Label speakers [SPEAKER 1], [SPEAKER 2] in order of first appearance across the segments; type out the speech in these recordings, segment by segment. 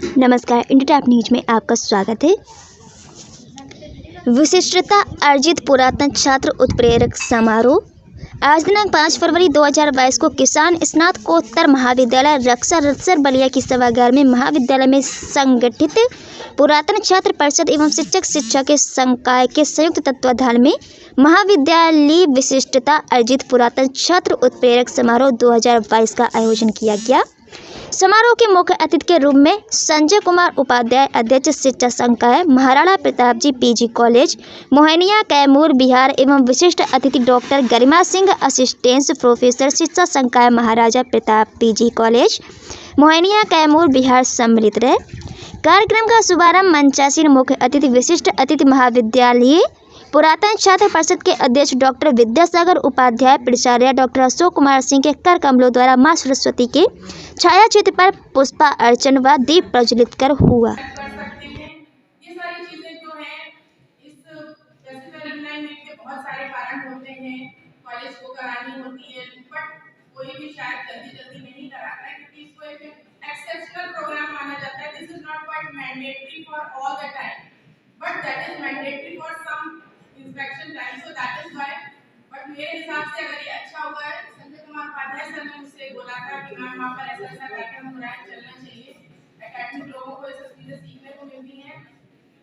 [SPEAKER 1] नमस्कार, India top news में आपका स्वागत है। विशिष्टता अर्जित पुरातन छात्र उत्प्रेरक समारोह आज दिनांक 5 फरवरी 2022 को किसान स्नातकोत्तर महाविद्यालय रक्सर बलिया की सभागार में महाविद्यालय में संगठित पुरातन छात्र परिषद एवं शिक्षक शिक्षा के संकाय के संयुक्त तत्वाधान में महाविद्यालय विशिष्टता अर्जित पुरातन छात्र उत्प्रेरक समारोह 2022 का आयोजन किया गया। समारोह के मुख्य अतिथि के रूप में संजय कुमार उपाध्याय, अध्यक्ष शिक्षा संकाय महाराणा प्रताप जी पीजी कॉलेज मोहनिया कैमूर बिहार एवं विशिष्ट अतिथि doctor Garima Singh, assistant professor शिक्षा संकाय महाराजा प्रताप पीजी कॉलेज मोहनिया कैमूर बिहार सम्मिलित रहे। कार्यक्रम का शुभारंभ मंचासीन मुख्य अतिथि विशिष्ट अतिथि महाविद्यालय पुरातन छात्र परिषद के अध्यक्ष डॉक्टर विद्यासागर उपाध्याय, प्राचार्य डॉक्टर अशोक कुमार सिंह के कर कमलों द्वारा मां सरस्वती के छाया चित्र पर पुष्पा अर्चन व दीप प्रज्वलित कर हुआ।
[SPEAKER 2] बहुत सारे कारण होते हैं, कॉलेज को करानी होती है, बट कोई भी शायद जल्दी नहीं कराता है क्योंकि इसको एक एक्सेप्शनल प्रोग्राम माना जाता है। This is not quite mandatory for all the time, but that is mandatory for some inspection time, so that is why. But मेरे हिसाब से अगर ये अच्छा हुआ है, संजय कुमार उपाध्याय सर ने मुझसे बोला था कि मैम वहाँ पर ऐसा कार्यक्रम हो रहा है, चलना चाहिए, एकेडमिक लोगों को ऐसी चीजें सीखने को मिलती हैं।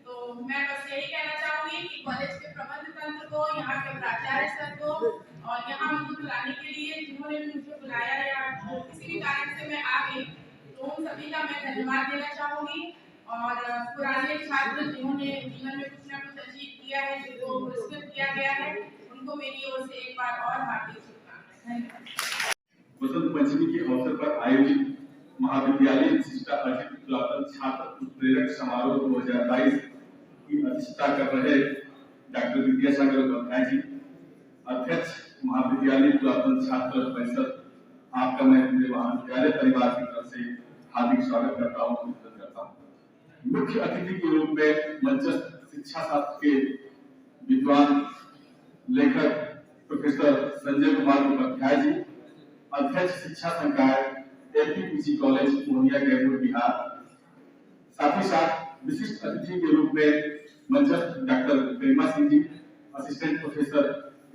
[SPEAKER 2] तो मैं बस यही कहना चाहूंगी कि कॉलेज के प्रबंध तंत्र को, यहाँ के प्राचार्य सर को और यहाँ मुझे बुलाने के लिए जिन्होंने भी मुझे बुलाया या किसी भी कारण से मैं आ गई, तो उन सभी का मैं धन्यवाद देना चाहूंगी। और पुराने छात्र जिन्होंने जीवन में कुछ न कुछ अचीव किया है, जिनको पुरस्कृत किया गया है, उनको मेरी ओर से एक बार और हार्दिक शुभकामनाएं। धन्यवाद।
[SPEAKER 3] वसंत पंचमी के अवसर पर आयोजित महाविद्यालय विशिष्टता अर्जित पुरातन छात्र उत्प्रेरक समारोह 2022 की अध्यक्षता कर रहे डॉक्टर विद्यासागर उपाध्याय जी, अध्यक्ष महाविद्यालय पुरातन छात्र परिषद, आपका मैं पूरे महाविद्यालय परिवार की तरफ से हार्दिक स्वागत करता हूँ, अभिनंदन करता हूँ। मुख्य अतिथि के रूप में मंचस्थ शिक्षा शास्त्र के विद्वान लेखक प्रोफेसर संजय कुमार उपाध्याय जी, अध्यक्ष शिक्षा संकाय एमपीपीसी कॉलेज मोहनिया कैमूर बिहार। साथ ही साथ विशिष्ट अतिथि के रूप में मंचस्थ doctor Garima Singh ji, assistant professor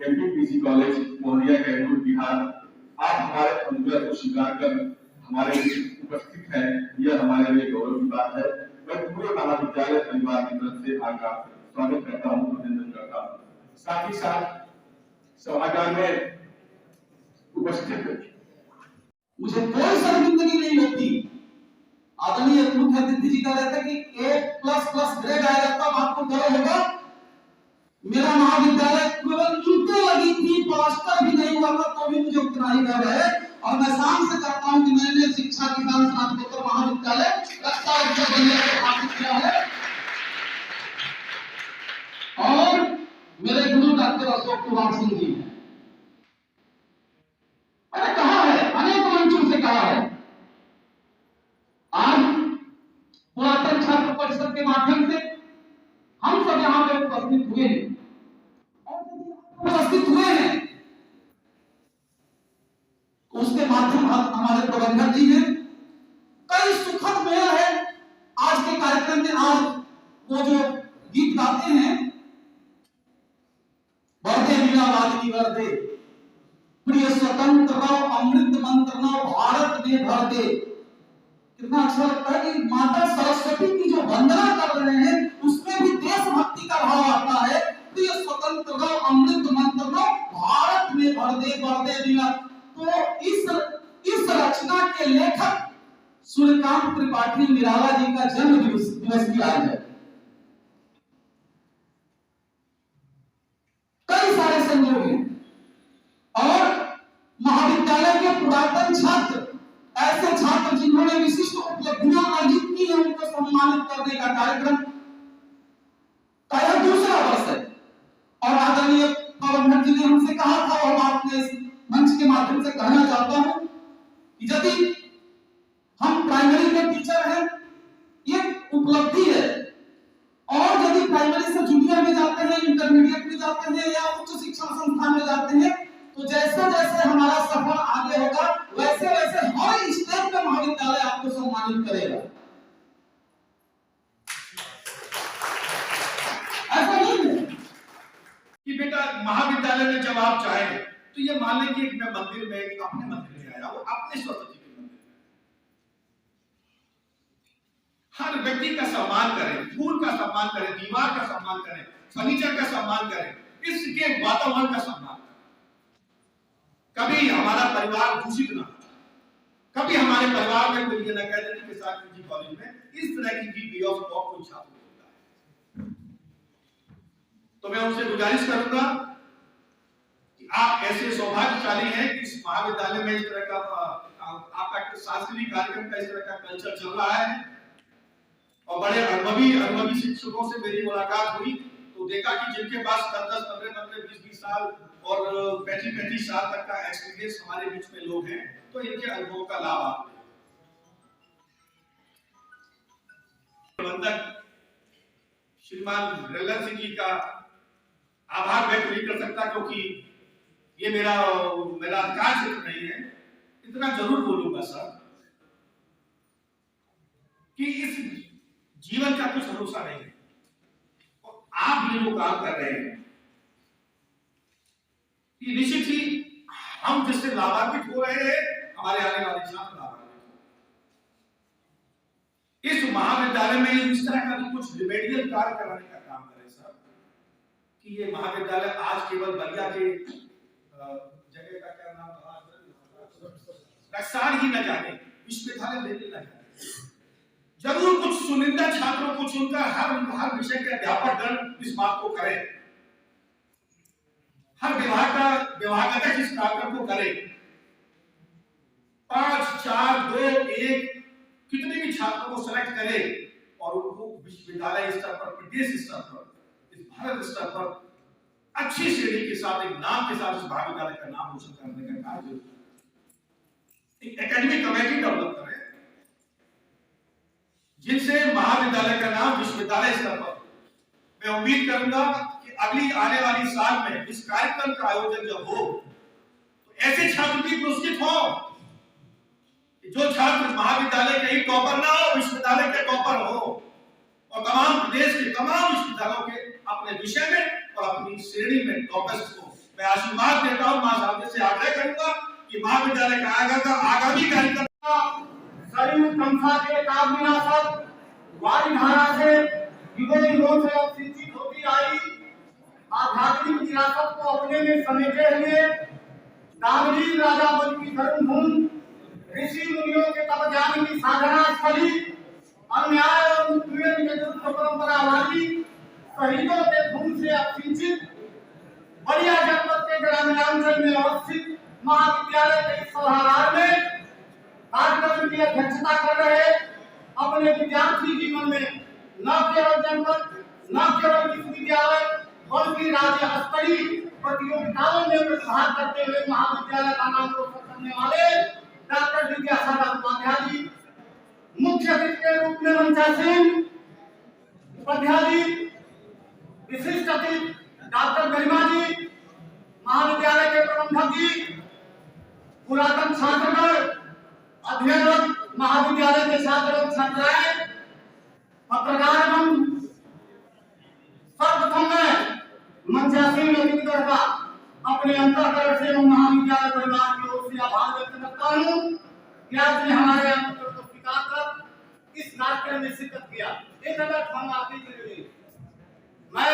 [SPEAKER 3] MPPC college Mohania Kaimur Bihar. आप हमारे अनुग्रह को स्वीकार कर हमारे उपस्थित हैं, यह हमारे लिए गौरव की बात है। मैं पूरे महाविद्यालय परिवार की तरफ से आपका स्वागत करता हूँ, अभिनंदन करता हूँ। साथ ही साथ सभागार में उपस्थित
[SPEAKER 4] मुझे कोई शर्मिंदगी नहीं होती। आदरणीय मुख्य अतिथि जी कह रहे थे कि A++ ग्रेड आएगा तब आपको गर्व होगा। मेरा महाविद्यालय केवल ईंटें लगी थी, प्लास्टर भी नहीं हुआ था, तो भी मुझे उतना ही गर्व है। और मैं शान से कहता हूं कि मैंने शिक्षा किसान स्नातकोत्तर महाविद्यालय रक्सर बलिया को स्थापित किया है। और मेरे गुरु डॉक्टर अशोक कुमार सिंह जी हैं। मैंने कहा है, अनेक मंचों से कहा है, आज पुरातन छात्र परिषद के माध्यम से हम सब यहाँ पे उपस्थित हुए हैं। और उपस्थित हुए हैं उसके माध्यम हमारे प्रबंधक जी हैं। कई सुखद मेल है आज के कार्यक्रम में। आज वो जो गीत गाते हैं, वर्दे वीणावादिनी वर्दे, प्रिय स्वतंत्र रहो, अमृत मंत्र नो भारत में भर दे। कितना अच्छा लगता है कि माता सरस्वती की जो वंदना कर रहे हैं उसमें भी देशभक्ति का भाव आता है। प्रिय स्वतंत्र रहो, अमृत मंत्र नो भारत में भर दे, वर्दे वीणा। तो इस रचना के लेखक सूर्यकांत त्रिपाठी निराला जी का जन्म दिवस भी आज है। कई सारे संयोग हैं और महाविद्यालय के पुरातन छात्र, ऐसे छात्र जिन्होंने विशिष्ट उपलब्धियां अर्जित की हैं, उनको सम्मानित करने का कार्यक्रम का यह दूसरा वर्ष है। और आदरणीय प्रबंधक जी ने हमसे कहा था और आपने इस मंच के माध्यम से कहना चाहता हूं कि यदि हम प्राइमरी के टीचर हैं, ये उपलब्धि है। और यदि प्राइमरी से जूनियर में जाते हैं, इंटरमीडिएट में जाते हैं या उच्च शिक्षा संस्थान में जाते हैं, तो जैसे जैसे हमारा सफर आगे होगा वैसे वैसे हर स्टेप पे महाविद्यालय आपको सम्मानित करेगा।
[SPEAKER 5] महाविद्यालय में जब आप जाए तो ये मान लें कि मैं मंदिर में अपने मंदिर में आया हूं, अपने सरस्वती के मंदिर, हर व्यक्ति का सम्मान करें, फूल का सम्मान करें, दीवार का सम्मान करें, फर्नीचर का सम्मान करें, इसके वातावरण का सम्मान करें। कभी हमारा परिवार दूषित ना, कभी हमारे परिवार में कोई ये ना कह दे कि साथ जी कॉलेज में इस तरह की भी वे ऑफ टॉक कोई छात्र होता है। तो मैं उनसे गुजारिश करूंगा कि आप ऐसे सौभाग्यशाली हैं कि इस महाविद्यालय में इस तरह का आपका सांस्कृतिक कार्यक्रम का इस तरह का कल्चर चल रहा है। और बड़े अनुभवी शिक्षकों से मेरी मुलाकात हुई तो देखा कि जिनके पास 10, 15, 20 साल और 35 साल तक का एक्सपीरियंस हमारे बीच में लोग हैं, तो इनके अनुभव का लाभ आप प्रबंधक श्रीमान रलन सिंह जी का आभार व्यक्त नहीं कर सकता, क्योंकि ये मेरा अधिकार क्षेत्र नहीं है। इतना जरूर बोलूंगा सर कि इस जीवन का कुछ भरोसा नहीं है, और आप ये जो काम कर रहे हैं ये निश्चित ही हम जिससे लाभान्वित हो रहे हैं, हमारे आने वाले छात्र लाभान्वित हो। इस महाविद्यालय में इस तरह का भी कुछ रिमेडियल कार्य कराने का काम करें सर, कि ये महाविद्यालय आज केवल बलिया के जगह का क्या नाम रक्सार ही न जाने, विश्वविद्यालय लेने न जाने, जरूर कुछ चुनिंदा छात्रों को चुनकर हर विषय के अध्यापक गण इस बात को करें, हर विभागतक इस कार्यक्रम को करें। 5, 4, 2, 1 कितने भी छात्रों को सेलेक्ट करें और उनको विश्वविद्यालय स्तर पर, प्रदेश स्तर पर, इस भारत स्तर पर अच्छी श्रेणी के साथ, एक नाम के साथ इस महाविद्यालय का नाम रोशन करने का कार्य, एक एकेडमिक कमेटी डेवलप करें जिनसे महाविद्यालय का नाम विश्वविद्यालय स्तर पर, मैं उम्मीद करूंगा कि अगली आने वाली साल में इस कार्यक्रम का आयोजन जब हो तो ऐसे छात्र भी पुरस्कृत हो, जो छात्र महाविद्यालय के ही टॉपर ना हो, विश्वविद्यालय के टॉपर हो, और तमाम प्रदेश के तमाम विश्वविद्यालयों के अपने विषय में और अपनी श्रेणी में टॉपर्स हो। मैं आशीर्वाद देता हूं, मां साहब से आग्रह करूंगा कि महाविद्यालय का आगामी कार्यक्रम
[SPEAKER 4] सरयू तमसा के काव्यनाशक वायुधारा से युगों से सिंचित होती आई आध्यात्मिक विरासत को अपने में समेटे हुए दामरी राजा बन की धर्मभूमि, ऋषि मुनियों के तप ज्ञान की साधना स्थली, अन्याय और उत्पीड़न के दुष्ट परंपरा वाली शहीदों के खून से अपसिंचित बलिया जनपद के ग्रामीणांचल में अवस्थित महाविद्यालय के इस सभागार में कार्यक्रम की अध्यक्षता कर रहे अपने विद्यार्थी जीवन में न केवल जनपद, न केवल विश्वविद्यालय, बल्कि राज्य स्तरीय प्रतियोगिताओं में भाग करते हुए महाविद्यालय का नाम रोशन करने वाले डॉक्टर विद्यासागर उपाध्याय जी, मुख्य अतिथि के रूप में मंचासीन उपाध्याय जी, विशिष्ट अतिथि डॉक्टर गरिमा जी, महाविद्यालय के प्रबंधक जी, पुरातन छात्रगण, अध्ययनरत महाविद्यालय के छात्र और छात्राएं, पत्रकारगण, सर्वप्रथम मैं मंचासीन अतिथिगण का अपने अंतःकरण से महाविद्यालय परिवार की ओर से आभार व्यक्त करता हूं कि आपने हमारे आमंत्रण को स्वीकार कर इस कार्यक्रम में शिरकत किया। एक मिनट हम आपके लिए मैं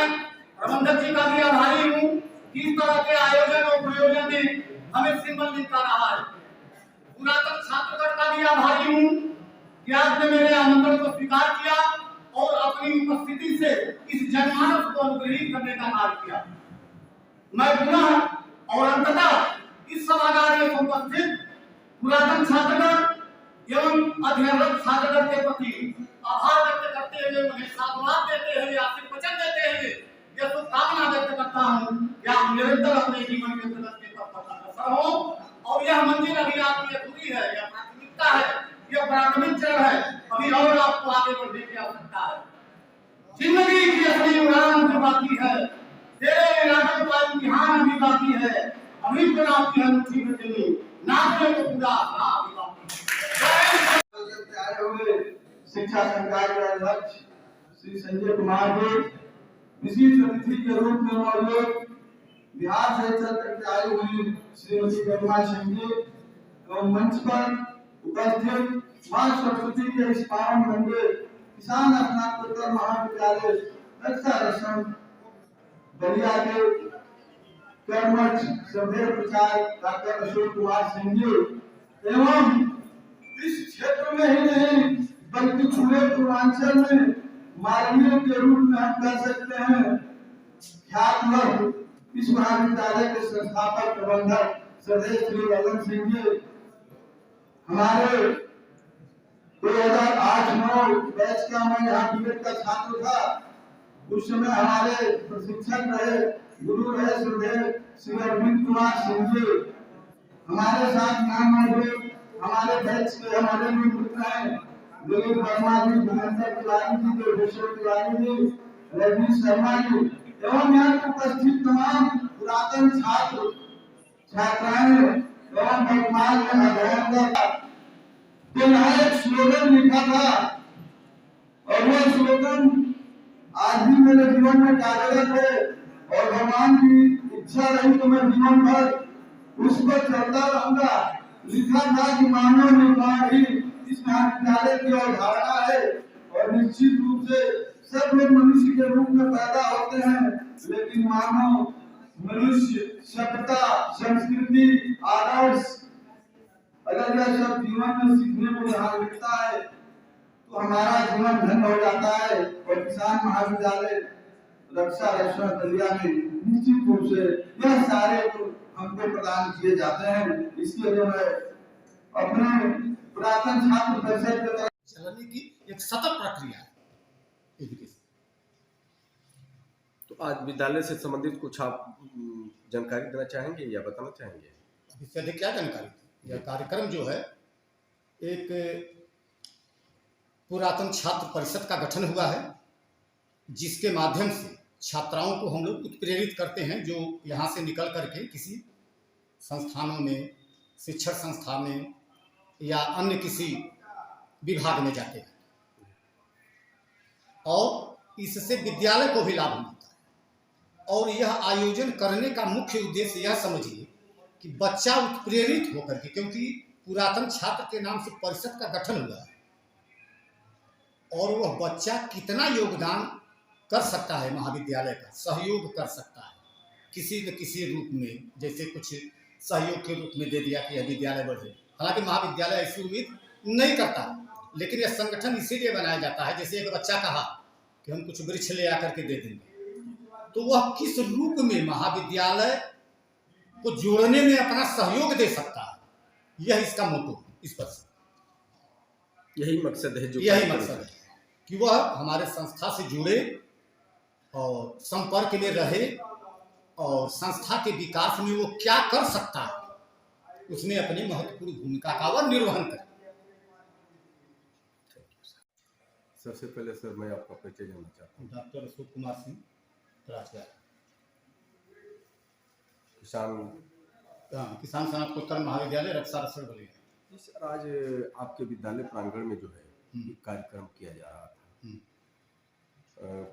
[SPEAKER 4] प्रबंधक जी का भी आभारी हूं कि इस तरह के आयोजन और प्रयोजन में हमें सिंबल मिलता रहा है। पुरातन छात्रगण का भी आभारी हूं कि आपने मेरे आमंत्रण को स्वीकार किया और अपनी उपस्थिति से इस जनमानस को अनुग्रहित करने का कार्य किया। मैं पुनः और अंततः इस सभागार में उपस्थित पुरातन छात्रगण एवं अध्ययनरत छात्रगण के प्रति आभार व्यक्त करते हुए, उन्हें साधुवाद देते हुए, आशीर्वचन देते हुए यह शुभकामना व्यक्त करता हूं कि आप निरंतर अपने जीवन के प्रगति के पथ पर अग्रसर हो और यह मंजिल अभी आपकी अधूरी है, यह प्राथमिकता है, यह प्राथमिक चरण है, अभी और आपको आगे बढ़ने की आवश्यकता है। जिंदगी की असली उड़ान अभी बाकी है, तेरे इरादों का इम्तिहान अभी बाकी है, अभी तो आपकी अनुठी में चली नाचने को पूरा अभी बाकी है।
[SPEAKER 6] शिक्षा संकाय के अध्यक्ष श्री संजय कुमार जी, विशिष्ट अतिथि के रूप में मौजूद बिहार से चल करके आई हुई श्रीमती गरिमा सिंह जी एवं मंच पर उपस्थित मां सरस्वती के इस पावन मंदिर किसान स्नातकोत्तर महाविद्यालय रक्षा रसम बलिया के कर्मठ सभ्य प्रचारक डॉक्टर अशोक कुमार सिंह जी एवं इस क्षेत्र में ही नहीं बल्कि पूरे पूर्वांचल में मानवीय के रूप में हम कह सकते हैं ख्यातनाम इस महाविद्यालय के संस्थापक प्रबंधक श्री ललन सिंह जी हमारे 2008-9 बैच का मैं यहाँ बीएड का छात्र था। उस समय हमारे प्रशिक्षक रहे गुरु रहे श्री अरविंद कुमार सिंह जी हमारे साथ यहाँ मौजूद हमारे बैच के हमारे मित्र हैं दिलीप वर्मा जी, धीरेन्द्र तिवारी जी, देवेश्वर तिवारी जी, रवि शर्मा जी एवं यहाँ उपस्थित तमाम पुरातन छात्र छात्राएं एवं वर्तमान में अध्ययनरत यहाँ एक स्लोगन लिखा था और वह स्लोगन आज भी मेरे जीवन में कार्यरत है और भगवान की इच्छा रही तो मैं जीवन भर उस पर चलता रहूंगा। लिखा था कि मानव निर्माण ही इस महाविद्यालय की अवधारणा है और निश्चित रूप से सब लोग मनुष्य के रूप में पैदा होते हैं लेकिन मानव मनुष्य सभ्यता संस्कृति आदर्श अगर यह सब जीवन में सीखने को यहाँ मिलता है तो हमारा जीवन धन्य हो जाता है और किसान महाविद्यालय रक्षा रक्षा बलिया में निश्चित रूप से यह सारे हमको प्रदान किए जाते हैं। इसके लिए मैं अपने पुरातन छात्र परिषद के तरफ
[SPEAKER 4] चलने की एक सतत प्रक्रिया है एजुकेशन।
[SPEAKER 7] तो आज विद्यालय से संबंधित कुछ आप जानकारी देना चाहेंगे या बताना चाहेंगे?
[SPEAKER 4] इससे अधिक क्या जानकारी थी? यह कार्यक्रम जो है एक पुरातन छात्र परिषद का गठन हुआ है जिसके माध्यम से छात्राओं को हम लोग उत्प्रेरित करते हैं जो यहाँ से निकल करके किसी संस्थानों में शिक्षण संस्था में या अन्य किसी विभाग में जाते हैं और इससे विद्यालय को भी लाभ मिलता है। और यह आयोजन करने का मुख्य उद्देश्य यह समझिए कि बच्चा उत्प्रेरित होकर के, क्योंकि पुरातन छात्र के नाम से परिषद का गठन हुआ है और वह बच्चा कितना योगदान कर सकता है महाविद्यालय का सहयोग कर सकता है किसी न किसी रूप में, जैसे कुछ सहयोग के रूप में दे दिया कि यह विद्यालय बढ़े। हालांकि महाविद्यालय ऐसी उम्मीद नहीं करता लेकिन यह संगठन इसीलिए बनाया जाता है जैसे एक बच्चा कहा कि हम कुछ वृक्ष ले आकर के दे देंगे तो वह किस रूप में महाविद्यालय को जोड़ने में अपना सहयोग दे सकता है। यह इसका मोटो है, इस पर
[SPEAKER 7] यही मकसद है, जो
[SPEAKER 4] यही मकसद है कि वह हमारे संस्था से जुड़े और संपर्क में रहे और संस्था के विकास में वो क्या कर सकता है उसमें अपनी महत्वपूर्ण भूमिका का वह निर्वहन करे।
[SPEAKER 7] सबसे पहले सर मैं आपका परिचय जानना चाहता हूँ।
[SPEAKER 4] डॉक्टर अशोक कुमार सिंह प्राचार्य किसान स्नातकोत्तर महाविद्यालय रक्षा रसड़ बलिया।
[SPEAKER 7] सर आज आपके विद्यालय प्रांगण में जो है एक कार्यक्रम किया जा रहा था,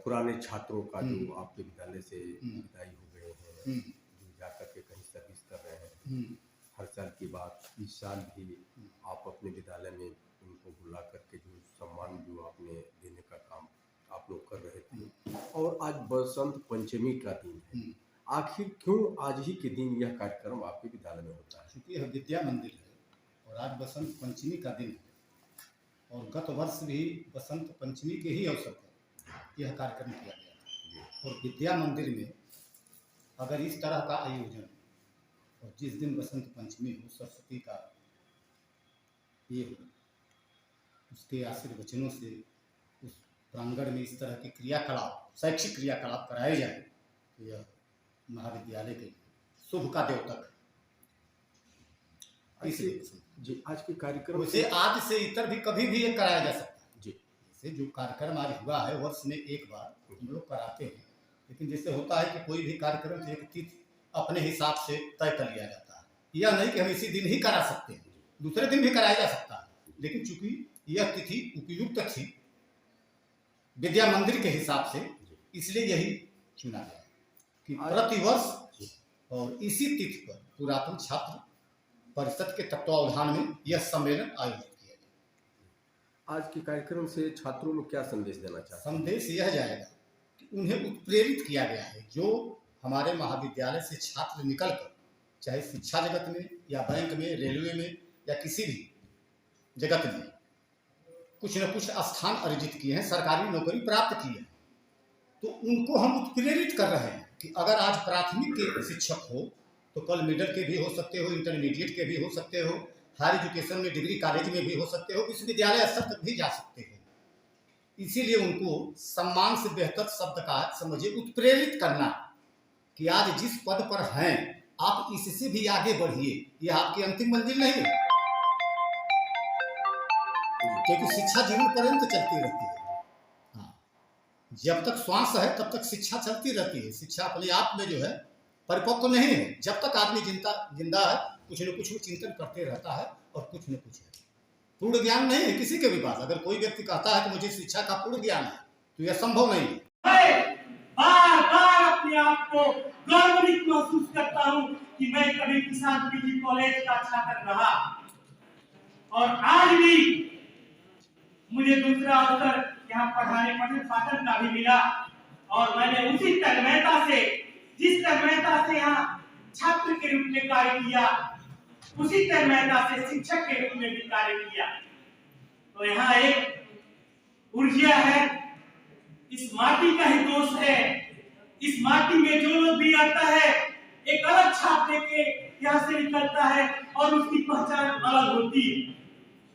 [SPEAKER 7] पुराने छात्रों का जो आपके विद्यालय से विदाई हो गए हैं जो जाकर के कहीं सर्विस कर रहे हैं, हर साल की बात इस साल भी आप अपने विद्यालय में उनको बुला करके जो सम्मान जो आपने देने का काम आप लोग कर रहे थे और आज बसंत पंचमी का दिन है, आखिर क्यों आज ही के दिन यह कार्यक्रम आपके विद्यालय में होता है?
[SPEAKER 4] क्योंकि यह विद्या मंदिर है और आज बसंत पंचमी का दिन है और गत वर्ष भी बसंत पंचमी के ही अवसर पर यह कार्यक्रम किया गया था। और विद्या मंदिर में अगर इस तरह का आयोजन और जिस दिन बसंत पंचमी हो सरस्वती का ये हो उसके आशीर्वचनों से उस प्रांगण में इस तरह के क्रियाकलाप शैक्षिक क्रियाकलाप कराए जाए तो यह महाविद्यालय के शुभ का द्योतक है।
[SPEAKER 7] जी आज के कार्यक्रम
[SPEAKER 4] उसे आज से इतर भी कभी भी ये कराया जा सकता है। जी जैसे जो कार्यक्रम आज हुआ है वर्ष में एक बार हम लोग कराते हैं, लेकिन जैसे होता है कि कोई भी कार्यक्रम एक तिथि अपने हिसाब से तय कर लिया जाता है। यह नहीं कि हम इसी दिन ही करा सकते हैं, दूसरे दिन भी कराया जा सकता है, लेकिन चूंकि यह तिथि उपयुक्त थी विद्या मंदिर के हिसाब से इसलिए यही चुना गया कि प्रतिवर्ष
[SPEAKER 8] और इसी तिथि पर पुरातन छात्र परिषद के तत्वावधान में यह सम्मेलन आयोजित किया गया।
[SPEAKER 7] आज के कार्यक्रम से छात्रों में क्या संदेश देना चाहते हैं?
[SPEAKER 8] संदेश यह जाएगा कि उन्हें उत्प्रेरित किया गया है। जो हमारे महाविद्यालय से छात्र निकलकर चाहे शिक्षा जगत में या बैंक में, रेलवे में या किसी भी जगत में कुछ न कुछ स्थान अर्जित किए हैं, सरकारी नौकरी प्राप्त की है, तो उनको हम उत्प्रेरित कर रहे हैं कि अगर आज प्राथमिक के शिक्षक हो तो कल मिडिल के भी हो सकते हो, इंटरमीडिएट के भी हो सकते हो, हायर एजुकेशन में डिग्री कॉलेज में भी हो सकते हो, विश्वविद्यालय स्तर तक भी जा सकते हो। इसीलिए उनको सम्मान से बेहतर शब्द का समझिए उत्प्रेरित करना कि आज जिस पद पर हैं आप इससे भी आगे बढ़िए, यह आपकी अंतिम मंजिल नहीं है, क्योंकि शिक्षा जीवन पर्यंत चलती रहती है। हाँ, जब तक श्वास है तब तक शिक्षा चलती रहती है। शिक्षा अपने आप में जो है परिपक्व नहीं है। जब तक आदमी जिंदा है कुछ न कुछ चिंतन करते रहता है और कुछ न कुछ है। पूर्ण ज्ञान नहीं है किसी के भी पास। अगर कोई व्यक्ति कहता है कि मुझे शिक्षा का पूर्ण ज्ञान है तो यह संभव नहीं है।
[SPEAKER 9] बार बार अपने आप को गौरवान्वित महसूस करता हूँ कि मैं कभी किसान पीजी कॉलेज का छात्र रहा और आज भी मुझे दूसरा अवसर यहाँ पठन पाठन का भी मिला और मैंने उसी तन्मयता से, जिस तन्मयता से यहाँ छात्र के रूप में कार्य किया, उसी तन्मयता से शिक्षक के रूप में भी कार्य किया। तो यहाँ एक ऊर्जा है, इस माटी का ही दोष है। इस माटी में जो लोग भी आता है एक अलग छाप लेके यहाँ से निकलता है और उसकी पहचान अलग होती है।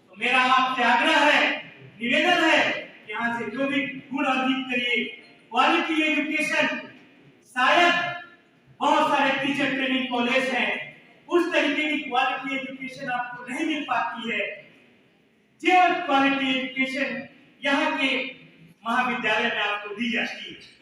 [SPEAKER 9] तो मेरा आपसे आग्रह है, निवेदन है, यहाँ से जो भी गुण अर्जित करिए, क्वालिटी एजुकेशन। शायद बहुत सारे टीचर ट्रेनिंग कॉलेज हैं, उस तरीके की क्वालिटी एजुकेशन आपको नहीं मिल पाती है जो क्वालिटी एजुकेशन यहाँ के महाविद्यालय में आपको दी जाती है।